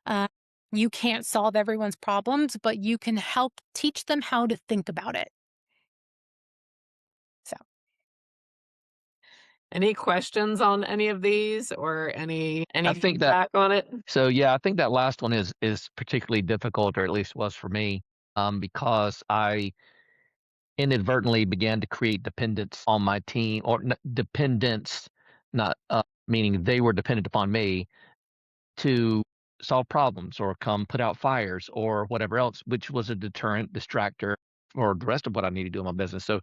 Uh, you can't solve everyone's problems, but you can help teach them how to think about it. So, Any questions on any of these or any I think that feedback on it? so yeah, I think that last one is particularly difficult, or at least was for me, because I inadvertently began to create dependence on my team, or dependence, not meaning they were dependent upon me to solve problems or come put out fires or whatever else, which was a deterrent distractor for the rest of what I need to do in my business. So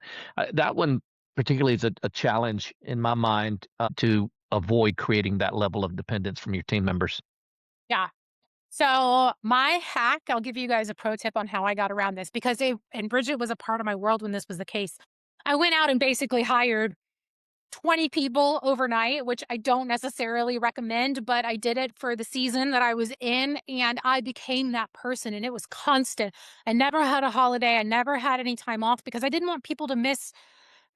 that one particularly is a challenge in my mind to avoid creating that level of dependence from your team members. yeah. So, my hack, I'll give you guys a pro tip on how I got around this, because and Bridget was a part of my world when this was the case. I went out and basically hired 20 people overnight, which I don't necessarily recommend, but I did it for the season that I was in, and I became that person, and it was constant. I never had a holiday. I never had any time off, because I didn't want people to miss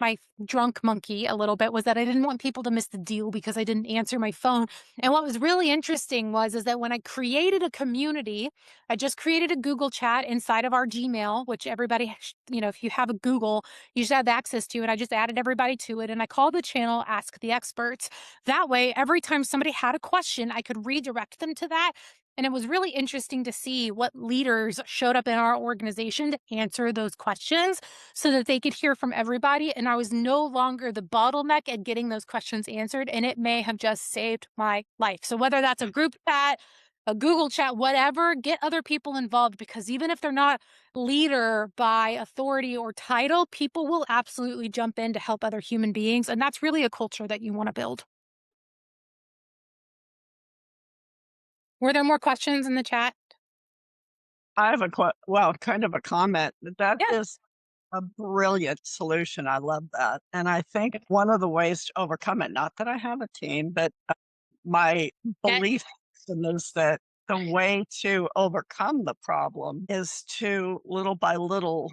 my drunk monkey a little bit, was that I didn't want people to miss the deal because I didn't answer my phone. And what was really interesting was is that when I created a community, I just created a Google chat inside of our Gmail, which everybody, if you have a Google, you should have access to it. I just added everybody to it, and I called the channel Ask the Experts. That way, every time somebody had a question, I could redirect them to that. And it was really interesting to see what leaders showed up in our organization to answer those questions so that they could hear from everybody. And I was no longer the bottleneck at getting those questions answered. And it may have just saved my life. So whether that's a group chat, a Google chat, whatever, get other people involved, because even if they're not leader by authority or title, people will absolutely jump in to help other human beings. And that's really a culture that you want to build. Were there more questions in the chat? I have kind of a comment. That Yeah. is a brilliant solution. I love that. And I think one of the ways to overcome it, not that I have a team, but my Get belief system is that the way to overcome the problem is to little by little,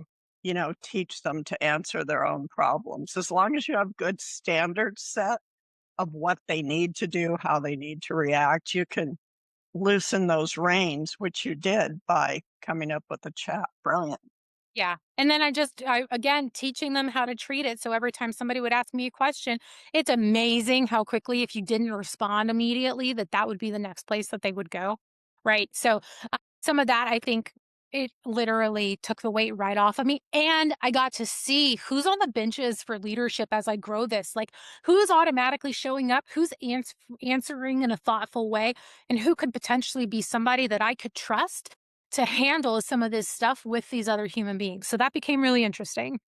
teach them to answer their own problems. As long as you have good standards set, of what they need to do, how they need to react. You can loosen those reins, which you did by coming up with a chat. Brilliant. Yeah. And then again, teaching them how to treat it. So every time somebody would ask me a question, it's amazing how quickly, if you didn't respond immediately, that would be the next place that they would go. Right. So some of that, I think it literally took the weight right off of me. And I got to see who's on the benches for leadership as I grow this, like who's automatically showing up, who's answering in a thoughtful way, and who could potentially be somebody that I could trust to handle some of this stuff with these other human beings. So that became really interesting.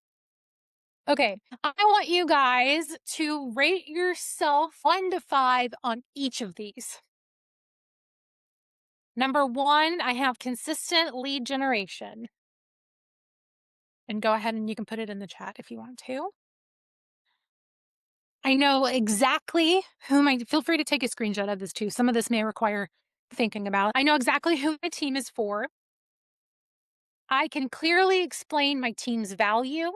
Okay, I want you guys to rate yourself 1 to 5 on each of these. Number 1, I have consistent lead generation. And go ahead and you can put it in the chat if you want to. I know exactly feel free to take a screenshot of this too. Some of this may require thinking about. I know exactly who my team is for. I can clearly explain my team's value.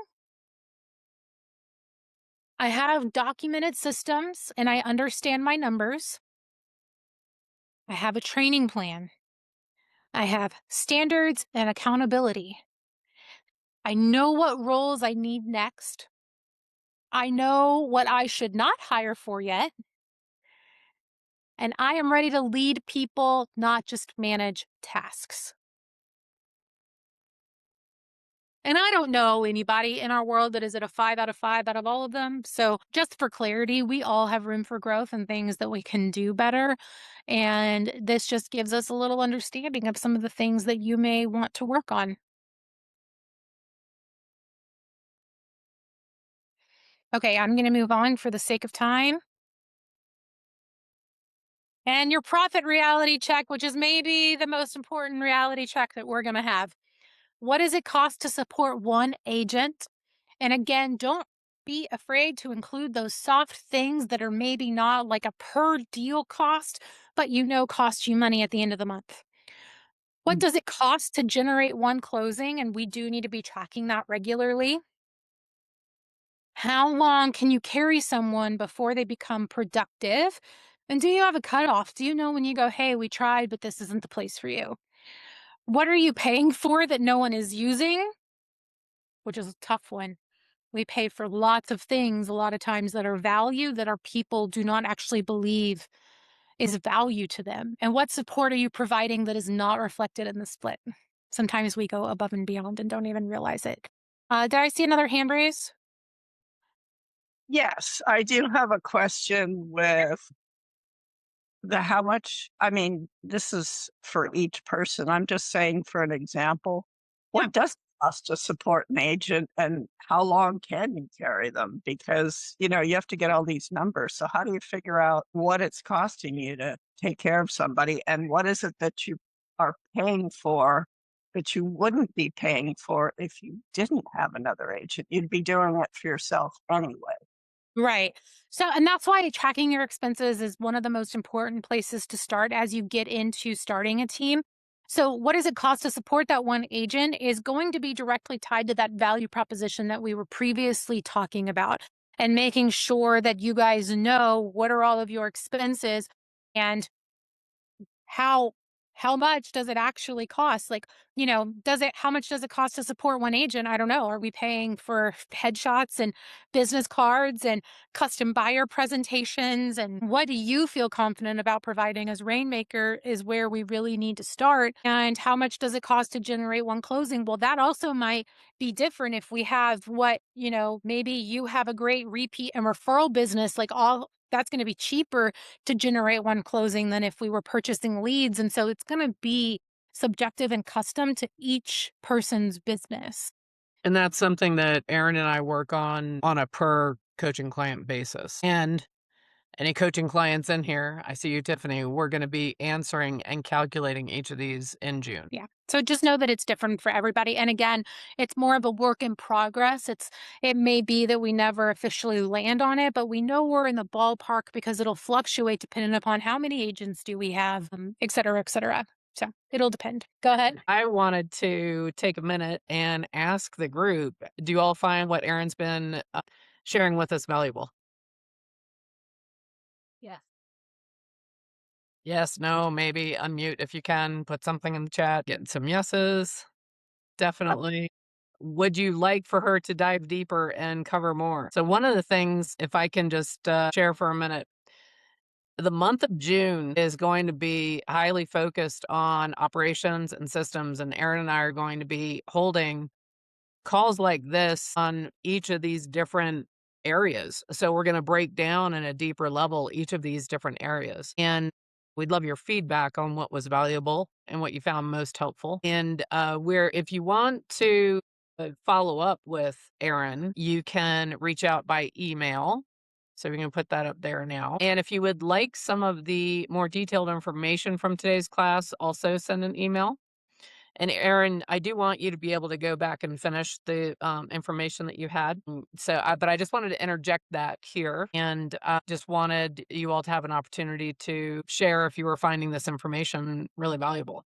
I have documented systems and I understand my numbers. I have a training plan. I have standards and accountability. I know what roles I need next. I know what I should not hire for yet. And I am ready to lead people, not just manage tasks. And I don't know anybody in our world that is at a 5 out of 5 out of all of them. So, just for clarity, we all have room for growth and things that we can do better. And this just gives us a little understanding of some of the things that you may want to work on. Okay, I'm going to move on for the sake of time. And your profit reality check, which is maybe the most important reality check that we're going to have. What does it cost to support one agent? And again, don't be afraid to include those soft things that are maybe not like a per deal cost, but cost you money at the end of the month. What does it cost to generate one closing? And we do need to be tracking that regularly. How long can you carry someone before they become productive? And do you have a cutoff? Do you know when you go, hey, we tried, but this isn't the place for you? What are you paying for that no one is using? Which is a tough one. We pay for lots of things a lot of times that are value that our people do not actually believe is value to them. And what support are you providing that is not reflected in the split? Sometimes we go above and beyond and don't even realize it. Did I see another hand raise? Yes, I do have a question with the how much. I mean, this is for each person. I'm just saying for an example, Yeah. what does it cost to support an agent and how long can you carry them? Because, you have to get all these numbers. So how do you figure out what it's costing you to take care of somebody and what is it that you are paying for that you wouldn't be paying for if you didn't have another agent? You'd be doing it for yourself anyway. Right. So, and that's why tracking your expenses is one of the most important places to start as you get into starting a team. So, what does it cost to support that one agent is going to be directly tied to that value proposition that we were previously talking about, and making sure that you guys know what are all of your expenses and how how much does it actually cost? Like, how much does it cost to support one agent? I don't know. Are we paying for headshots and business cards and custom buyer presentations? And what do you feel confident about providing as Rainmaker is where we really need to start. And how much does it cost to generate one closing? Well, that also might be different if we have maybe you have a great repeat and referral business, like all that's going to be cheaper to generate one closing than if we were purchasing leads. And so it's going to be subjective and custom to each person's business. And that's something that Erin and I work on a per coaching client basis. And any coaching clients in here, I see you, Tiffany, we're going to be answering and calculating each of these in June. Yeah. So just know that it's different for everybody. And again, it's more of a work in progress. It may be that we never officially land on it, but we know we're in the ballpark because it'll fluctuate depending upon how many agents do we have, et cetera, et cetera. So it'll depend. Go ahead. I wanted to take a minute and ask the group, do you all find what Erin's been sharing with us valuable? Yes, no, maybe, unmute if you can, put something in the chat, getting some yeses, definitely. Would you like for her to dive deeper and cover more? So one of the things, if I can just share for a minute, the month of June is going to be highly focused on operations and systems, and Erin and I are going to be holding calls like this on each of these different areas. So we're going to break down in a deeper level each of these different areas. And we'd love your feedback on what was valuable and what you found most helpful. And where if you want to follow up with Erin, you can reach out by email. So we can put that up there now. And if you would like some of the more detailed information from today's class, also send an email. And Erin, I do want you to be able to go back and finish the information that you had. But I just wanted to interject that here, and just wanted you all to have an opportunity to share if you were finding this information really valuable.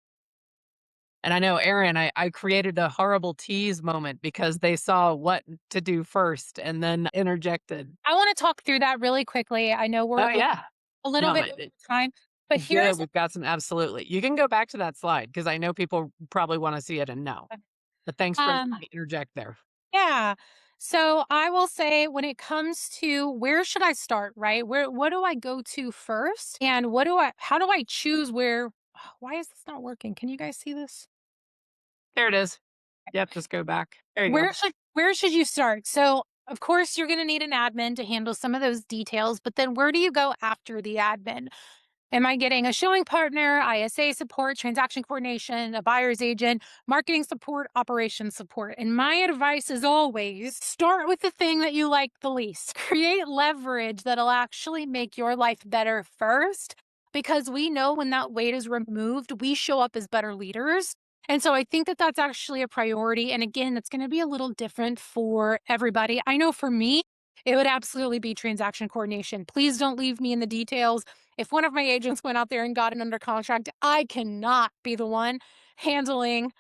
And I know, Erin, I created a horrible tease moment because they saw what to do first and then interjected. I want to talk through that really quickly. I know Oh, we're yeah. a little No, bit over time, but good. here's We've got some, absolutely. You can go back to that slide because I know people probably want to see it and know. But thanks for letting um me interject there. yeah. So I will say when it comes to where should I start, right? What do I go to first? And how do I choose where why is this not working? Can you guys see this? There it is. Yep, just go back. There you go. Where should you start? So of course you're going to need an admin to handle some of those details, but then where do you go after the admin? Am I getting a showing partner, ISA support, transaction coordination, a buyer's agent, marketing support, operations support? And my advice is always start with the thing that you like the least. Create leverage that'll actually make your life better first, because we know when that weight is removed, we show up as better leaders. And so I think that that's actually a priority. And again, that's going to be a little different for everybody. I know for me, it would absolutely be transaction coordination. Please don't leave me in the details. If one of my agents went out there and got it under contract, I cannot be the one handling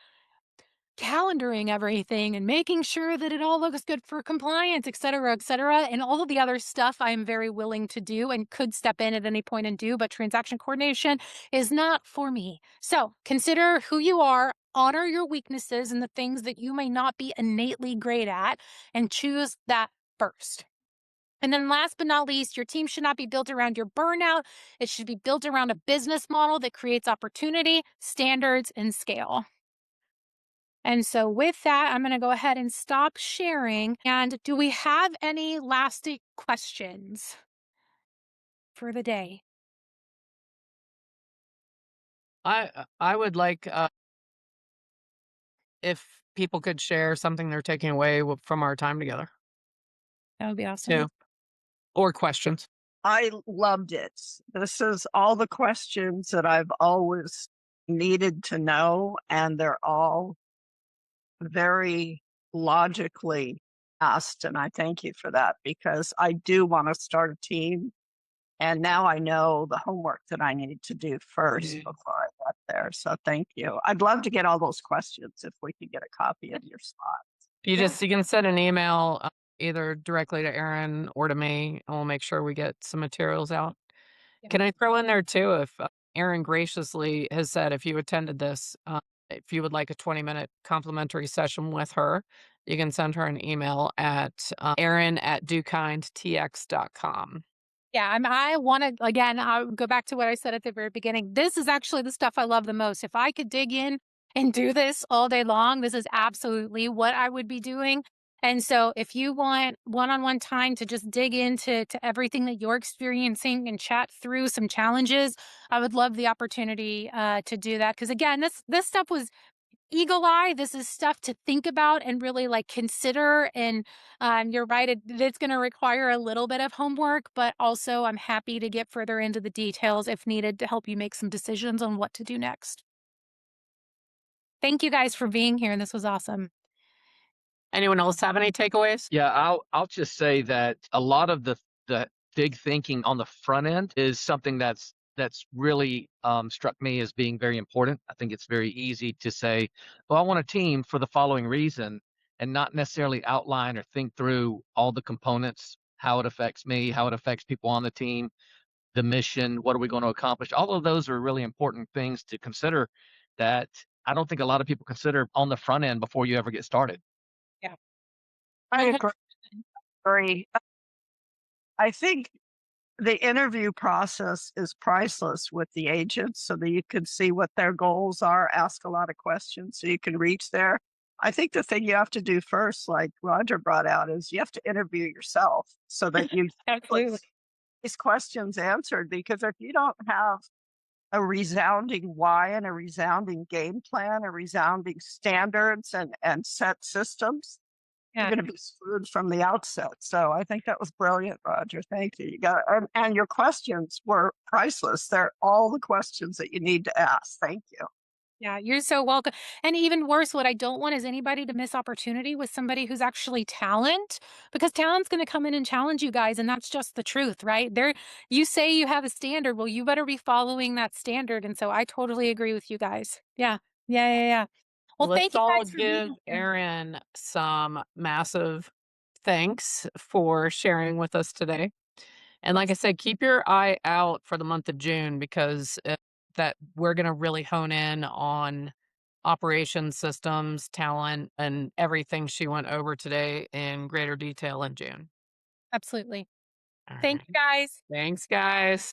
calendaring everything and making sure that it all looks good for compliance, et cetera, et cetera. And all of the other stuff I am very willing to do and could step in at any point and do, but transaction coordination is not for me. So consider who you are, honor your weaknesses and the things that you may not be innately great at, and choose that first. And then last but not least, your team should not be built around your burnout. It should be built around a business model that creates opportunity, standards, and scale. And so with that, I'm going to go ahead and stop sharing. And do we have any last questions for the day? I would like if people could share something they're taking away from our time together That would be awesome. too, or questions. I loved it. This is all the questions that I've always needed to know, and they're all very logically asked. And I thank you for that because I do want to start a team. And now I know the homework that I need to do first before I get there. So thank you. I'd love to get all those questions if we could get a copy of your spot. You can send an email either directly to Erin or to me, and we'll make sure we get some materials out. Can I throw in there too, if Erin graciously has said if you attended this, if you would like a 20-minute complimentary session with her, you can send her an email at erin@dokindtx.com. Yeah, I want to, again, I'll go back to what I said at the very beginning. This is actually the stuff I love the most. If I could dig in and do this all day long, this is absolutely what I would be doing. And so if you want one-on-one time to just dig into everything that you're experiencing and chat through some challenges, I would love the opportunity to do that. Because again, this stuff was eagle eye. This is stuff to think about and really like consider. And you're right, it's going to require a little bit of homework, but also I'm happy to get further into the details if needed to help you make some decisions on what to do next. Thank you guys for being here. This was awesome. Anyone else have any takeaways? Yeah, I'll just say that a lot of the big thinking on the front end is something that's really struck me as being very important. I think it's very easy to say, "Well, I want a team for the following reason," and not necessarily outline or think through all the components, how it affects me, how it affects people on the team. the mission, what are we going to accomplish? All of those are really important things to consider that I don't think a lot of people consider on the front end before you ever get started. Yeah. I 100. agree. I think the interview process is priceless with the agents so that you can see what their goals are, ask a lot of questions so you can reach there. I think the thing you have to do first, like Roger brought out, is you have to interview yourself so that you get Absolutely. these questions answered. Because if you don't have a resounding why and a resounding game plan, a resounding standards and set systems, you're Yeah. gonna be screwed from the outset. So I think that was brilliant, Roger. Thank you. You got and your questions were priceless. They're all the questions that you need to ask. Thank you. Yeah, you're so welcome. And even worse, what I don't want is anybody to miss opportunity with somebody who's actually talent, because talent's going to come in and challenge you guys, and that's just the truth, right? There, you say you have a standard, well, you better be following that standard. And so I totally agree with you guys. Yeah, yeah. Well, thank Let's you all guys for give being here. Erin some massive thanks for sharing with us today. And like I said, keep your eye out for the month of June because that we're going to really hone in on operations systems, talent, and everything she went over today in greater detail in June. Absolutely. All Thank right. you guys. Thanks, guys.